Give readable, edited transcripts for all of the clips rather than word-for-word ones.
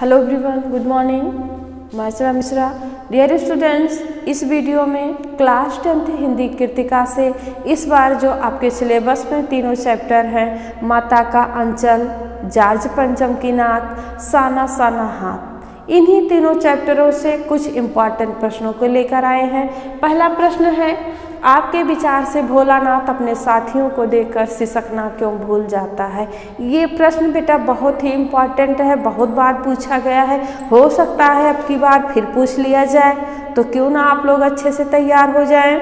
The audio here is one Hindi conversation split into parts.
Hello everyone, good morning. मैं श्रेया मिश्रा। डियर स्टूडेंट्स, इस वीडियो में क्लास 10th हिंदी कृतिका से इस बार जो आपके सिलेबस में तीनों चैप्टर हैं, माता का अंचल, जार्ज पंचम की नाक, साना साना हाथ, इन्हीं तीनों चैप्टरों से कुछ इम्पॉर्टेंट प्रश्नों को लेकर आए हैं। पहला प्रश्न है, आपके विचार से भोलानाथ अपने साथियों को देखकर सिसकना क्यों भूल जाता है। ये प्रश्न बेटा बहुत ही इम्पॉर्टेंट है, बहुत बार पूछा गया है, हो सकता है अब की बार फिर पूछ लिया जाए, तो क्यों ना आप लोग अच्छे से तैयार हो जाएं।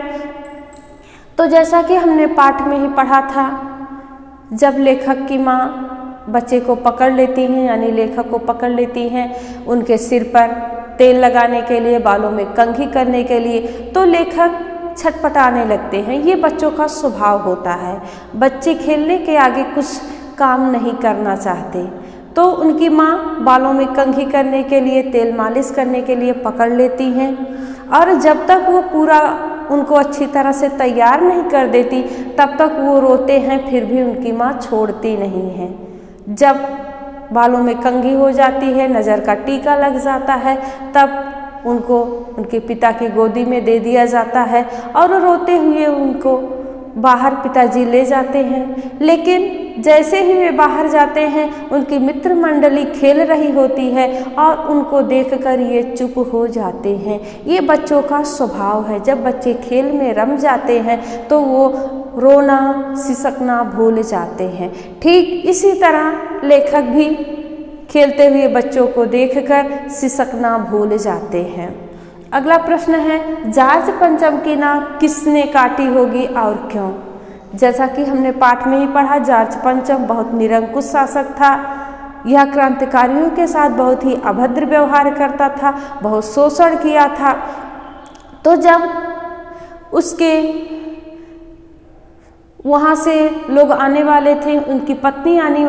तो जैसा कि हमने पाठ में ही पढ़ा था, जब लेखक की माँ बच्चे को पकड़ लेती हैं, यानी लेखक को पकड़ लेती हैं उनके सिर पर तेल लगाने के लिए, बालों में कंघी करने के लिए, तो लेखक छटपटाने लगते हैं। ये बच्चों का स्वभाव होता है, बच्चे खेलने के आगे कुछ काम नहीं करना चाहते, तो उनकी माँ बालों में कंघी करने के लिए, तेल मालिश करने के लिए पकड़ लेती हैं, और जब तक वो पूरा उनको अच्छी तरह से तैयार नहीं कर देती तब तक वो रोते हैं, फिर भी उनकी माँ छोड़ती नहीं है। जब बालों में कंघी हो जाती है, नज़र का टीका लग जाता है, तब उनको उनके पिता की गोदी में दे दिया जाता है और रोते हुए उनको बाहर पिताजी ले जाते हैं। लेकिन जैसे ही वे बाहर जाते हैं, उनकी मित्र मंडली खेल रही होती है और उनको देखकर ये चुप हो जाते हैं। ये बच्चों का स्वभाव है, जब बच्चे खेल में रम जाते हैं तो वो रोना सिसकना भूल जाते हैं। ठीक इसी तरह लेखक भी खेलते हुए बच्चों को देखकर सिसकना भूल जाते हैं। अगला प्रश्न है, जार्ज पंचम की नाक किसने काटी होगी और क्यों। जैसा कि हमने पाठ में ही पढ़ा, जार्ज पंचम बहुत निरंकुश शासक था। यह क्रांतिकारियों के साथ बहुत ही अभद्र व्यवहार करता था, बहुत शोषण किया था। तो जब उसके वहाँ से लोग आने वाले थे, उनकी पत्नी आने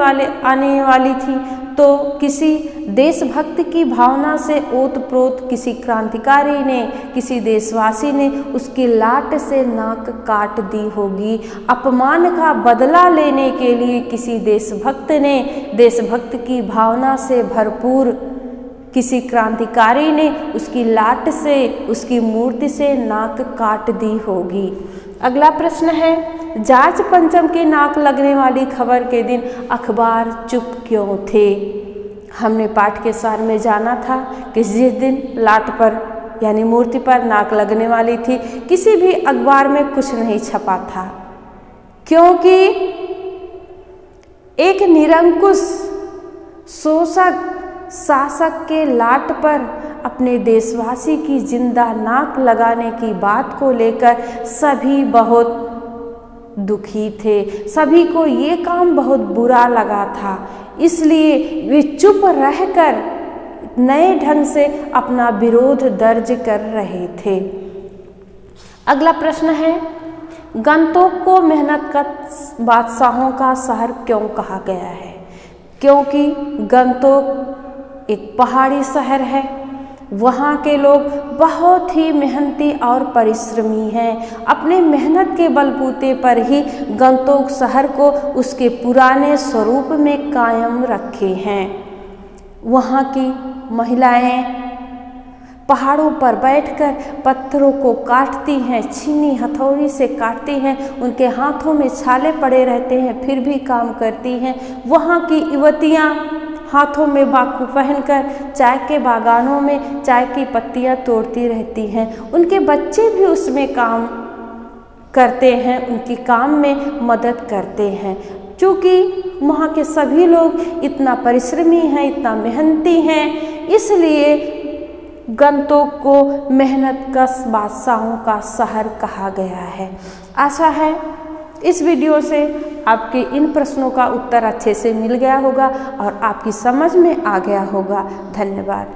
वाली थी, तो किसी देशभक्त की भावना से ओतप्रोत किसी क्रांतिकारी ने, किसी देशवासी ने उसकी लाट से नाक काट दी होगी। अपमान का बदला लेने के लिए किसी देशभक्त ने, देशभक्त की भावना से भरपूर किसी क्रांतिकारी ने उसकी लाट से, उसकी मूर्ति से नाक काट दी होगी। अगला प्रश्न है, जार्ज पंचम की नाक लगने वाली खबर के दिन अखबार चुप क्यों थे। हमने पाठ के सार में जाना था कि जिस दिन लाट पर यानी मूर्ति पर नाक लगने वाली थी, किसी भी अखबार में कुछ नहीं छपा था, क्योंकि एक निरंकुश शोषक शासक के लाट पर अपने देशवासी की जिंदा नाक लगाने की बात को लेकर सभी बहुत दुखी थे, सभी को ये काम बहुत बुरा लगा था, इसलिए वे चुप रहकर नए ढंग से अपना विरोध दर्ज कर रहे थे। अगला प्रश्न है, गंगटोक को मेहनत का बादशाहों का शहर क्यों कहा गया है। क्योंकि गंगटोक एक पहाड़ी शहर है, वहाँ के लोग बहुत ही मेहनती और परिश्रमी हैं। अपने मेहनत के बलबूते पर ही गंगटोक शहर को उसके पुराने स्वरूप में कायम रखे हैं। वहाँ की महिलाएं पहाड़ों पर बैठकर पत्थरों को काटती हैं, छीनी हथौड़ी से काटती हैं, उनके हाथों में छाले पड़े रहते हैं, फिर भी काम करती हैं। वहाँ की युवतियाँ हाथों में बाकू पहनकर चाय के बागानों में चाय की पत्तियां तोड़ती रहती हैं। उनके बच्चे भी उसमें काम करते हैं, उनकी काम में मदद करते हैं। क्योंकि वहाँ के सभी लोग इतना परिश्रमी हैं, इतना मेहनती हैं, इसलिए गंगटोक को मेहनत कश बादशाहों का शहर कहा गया है। आशा है इस वीडियो से आपके इन प्रश्नों का उत्तर अच्छे से मिल गया होगा और आपकी समझ में आ गया होगा। धन्यवाद।